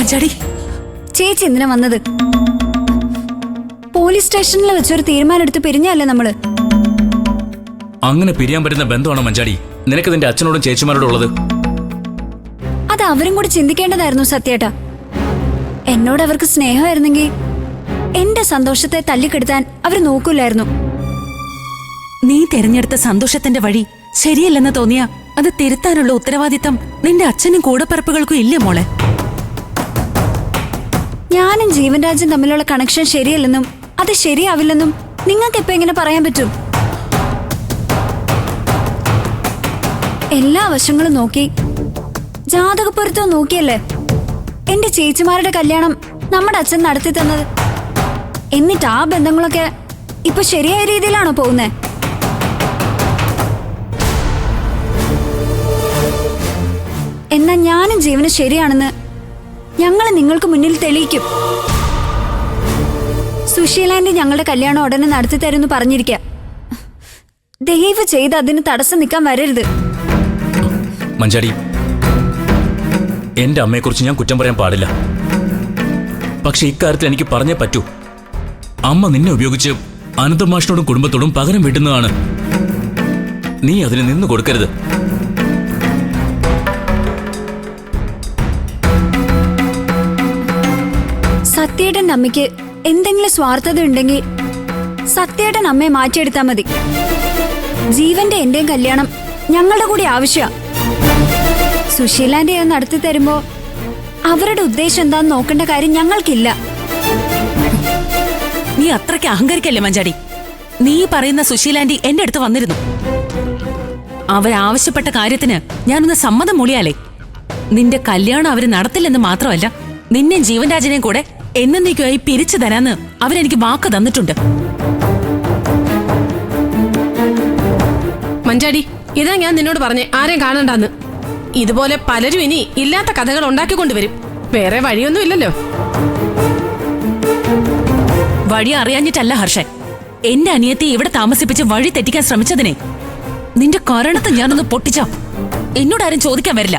മഞ്ചാടി, ചേച്ചി എന്തിനാ വന്നത്? പോലീസ് സ്റ്റേഷനിൽ വെച്ചൊരു തീരുമാനം എടുത്ത് പിരിഞ്ഞല്ലേ നമ്മള്. അങ്ങനെ പിരിയാൻ പറ്റുന്ന ബന്ധമാണോ മഞ്ചാടി നിനക്ക് നിന്റെ അച്ഛനോടും ചേച്ചിമാരോടും ഉള്ളത്? അത് അവരും കൂടി ചിന്തിക്കേണ്ടതായിരുന്നു സത്യേട്ടാ. എന്നോട് അവർക്ക് സ്നേഹമായിരുന്നെങ്കിൽ എന്റെ സന്തോഷത്തെ തല്ലിക്കെടുത്താൻ അവർ നോക്കൂലായിരുന്നു. നീ തിരഞ്ഞെടുത്ത സന്തോഷത്തിന്റെ വഴി ശരിയല്ലെന്ന് തോന്നിയ അത് തിരുത്താനുള്ള ഉത്തരവാദിത്തം നിന്റെ അച്ഛനും കൂടപ്പിറപ്പുകൾക്കും ഇല്ല മോളെ. ഞാനും ജീവൻരാജും തമ്മിലുള്ള കണക്ഷൻ ശരിയല്ലെന്നും അത് ശരിയാവില്ലെന്നും നിങ്ങൾക്ക് ഇപ്പൊ എങ്ങനെ പറയാൻ പറ്റും? എല്ലാ വശങ്ങളും നോക്കി ജാതകപ്പൊരുത്തം നോക്കിയല്ലേ എന്റെ ചേച്ചിമാരുടെ കല്യാണം നമ്മുടെ അച്ഛൻ നടത്തി തന്നത്. എന്നിട്ട് ആ ബന്ധങ്ങളൊക്കെ ഇപ്പൊ ശരിയായ രീതിയിലാണോ പോകുന്നേ? എന്നാ ഞാനും ജീവന് ശരിയാണെന്ന് ഞങ്ങൾ നിങ്ങൾക്ക് മുന്നിൽ തെളിയിക്കും. സുശീലാന്റി ഞങ്ങളുടെ കല്യാണം ഉടനെ നടത്തി തരുമെന്ന് പറഞ്ഞിരിക്കുക. ദയവ് ചെയ്ത് അതിന് തടസ്സം നിൽക്കാൻ വരരുത്. മഞ്ചാടി, എന്റെ അമ്മയെക്കുറിച്ച് ഞാൻ കുറ്റം പറയാൻ പാടില്ല. പക്ഷെ ഇക്കാര്യത്തിൽ എനിക്ക് പറഞ്ഞേ പറ്റൂ. അമ്മ നിന്നെ ഉപയോഗിച്ച് അനന്തമാഷിനോടും കുടുംബത്തോടും പകരം വീട്ടുന്നതാണ്. നീ അതിന് നിന്ന് കൊടുക്കരുത്. സത്യേട്ടൻ അമ്മയ്ക്ക് എന്തെങ്കിലും സ്വാർത്ഥത ഉണ്ടെങ്കിൽ സത്യേട്ടൻ അമ്മയെ മാറ്റിയെടുത്താൽ മതി. ജീവന്റെ എന്റെയും കല്യാണം ഞങ്ങളുടെ കൂടി ആവശ്യമാ. സുശീലാന്റെ നടത്തി തരുമ്പോ അവരുടെ ഉദ്ദേശം എന്താന്ന് നോക്കേണ്ട കാര്യം ഞങ്ങൾക്കില്ല. നീ അത്രയ്ക്ക് അഹങ്കരിക്കല്ലേ മഞ്ചാടി. നീ പറയുന്ന സുശീലാന്റി എന്റെ അടുത്ത് വന്നിരുന്നു. അവരാവശ്യപ്പെട്ട കാര്യത്തിന് ഞാനൊന്ന് സമ്മതം മൂളിയാലേ നിന്റെ കല്യാണം അവര് നടത്തില്ലെന്ന് മാത്രമല്ല, നിന്നെ ജീവൻരാജനെയും കൂടെ എന്നേക്കുമായി പിരിച്ചു തരാന്ന് അവരെനിക്ക് വാക്ക് തന്നിട്ടുണ്ട്. മഞ്ചാടി, ഇതാ ഞാൻ നിന്നോട് പറഞ്ഞേ ആരെയും കാണണ്ടാന്ന്. ഇതുപോലെ പലരും ഇനി ഇല്ലാത്ത കഥകൾ ഉണ്ടാക്കിക്കൊണ്ടുവരും. വേറെ വഴിയൊന്നും ഇല്ലല്ലോ. വഴി അറിയാഞ്ഞിട്ടല്ല ഹർഷൻ, എന്റെ അനിയത്തെ ഇവിടെ താമസിപ്പിച്ച് വഴി തെറ്റിക്കാൻ ശ്രമിച്ചതിനെ നിന്റെ കാരണത്ത് ഞാനൊന്ന് പൊട്ടിച്ച എന്നോടാരും ചോദിക്കാൻ വരില്ല.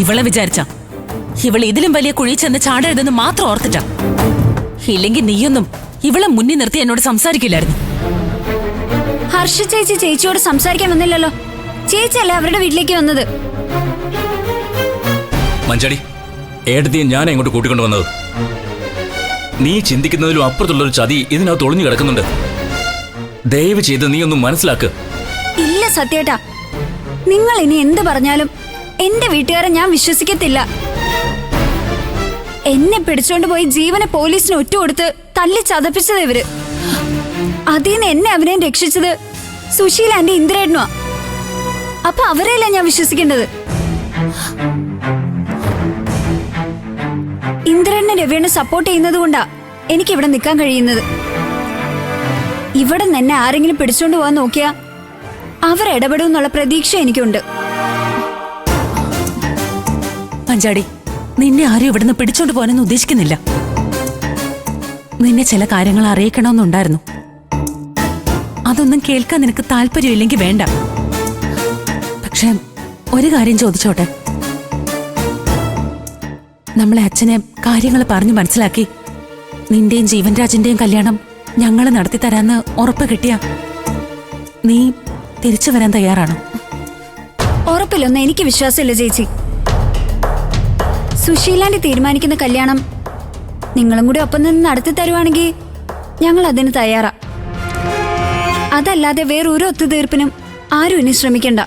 ഇവളെ വിചാരിച്ച ഇവൾ ഇതിലും വലിയ കുഴി ചെന്ന് ചാടരുതെന്ന് മാത്രം ഓർത്തിട്ട. ഇല്ലെങ്കിൽ നീയൊന്നും ഇവളെ മുന്നിൽ നിർത്തി എന്നോട് സംസാരിക്കില്ലായിരുന്നു. ഹർഷ ചേച്ചി ചേച്ചിയോട് സംസാരിക്കാൻ വന്നില്ലല്ലോ. ചേച്ചിയല്ലേ അവരുടെ വീട്ടിലേക്ക് വന്നത്. മഞ്ചാടി, ഏടത്തിയെ ഞാൻ എങ്ങോട്ട് കൂട്ടിക്കൊണ്ടു വന്നത്? നീ ചിന്തിക്കുന്നതിലും അപ്പുറത്തുള്ളൊരു ചതി ഇതിനകത്ത് ഒളിഞ്ഞു കിടക്കുന്നുണ്ട്. ദയവ് ചെയ്ത് നീ ഒന്ന് മനസ്സിലാക്ക്. ഇല്ല സത്യേട്ടാ, നിങ്ങൾ ഇനി എന്ത് പറഞ്ഞാലും എന്റെ വീട്ടുകാരെ ഞാൻ വിശ്വസിക്കത്തില്ല. എന്നെ പിടിച്ചോണ്ട് പോയി ജീവനെ പോലീസിന് ഒറ്റുകൊടുത്ത് തല്ലി ചതപ്പിച്ചത് ഇവര്. അതിന്ന് എന്നെ അവനെ രക്ഷിച്ചത് സുശീലാന്റെ ഇന്ദ്രേട്ടനുവാ. അപ്പൊ അവരെയല്ല ഞാൻ വിശ്വസിക്കേണ്ടത്. ഇന്ദ്രേട്ടനെ രവിയെ സപ്പോർട്ട് ചെയ്യുന്നത് കൊണ്ടാ എനിക്ക് ഇവിടെ നിൽക്കാൻ കഴിയുന്നത്. ഇവിടെ തന്നെ ആരെങ്കിലും പിടിച്ചോണ്ട് പോകാൻ നോക്കിയാ അവരിടപെടുമെന്നുള്ള പ്രതീക്ഷ എനിക്കുണ്ട്. പഞ്ചാടി, നിന്നെ ആരും ഇവിടുന്ന് പിടിച്ചോണ്ട് പോകാനൊന്നും ഉദ്ദേശിക്കുന്നില്ല. നിന്നെ ചില കാര്യങ്ങൾ അറിയിക്കണമെന്നുണ്ടായിരുന്നു. അതൊന്നും കേൾക്കാൻ നിനക്ക് താല്പര്യമില്ലെങ്കിൽ വേണ്ട. പക്ഷെ ഒരു കാര്യം ചോദിച്ചോട്ടെ. നമ്മളെ അച്ഛനെ കാര്യങ്ങൾ പറഞ്ഞു മനസ്സിലാക്കി നിന്റെയും ജീവൻരാജിന്റെയും കല്യാണം ഞങ്ങള് നടത്തി തരാന്ന് ഉറപ്പ് കിട്ടിയ നീ തിരിച്ചു വരാൻ തയ്യാറാണോ? ഉറപ്പില്ലൊന്നും എനിക്ക് വിശ്വാസമില്ല ചേച്ചി. സുശീലാന്റെ തീരുമാനിക്കുന്ന കല്യാണം നിങ്ങളും കൂടി ഒപ്പം നിന്ന് നടത്തി തരുവാണെങ്കിൽ ഞങ്ങൾ അതിന് തയ്യാറാ. അതല്ലാതെ വേറൊരു ഒത്തുതീർപ്പിനും ആരും ഇനി ശ്രമിക്കണ്ട.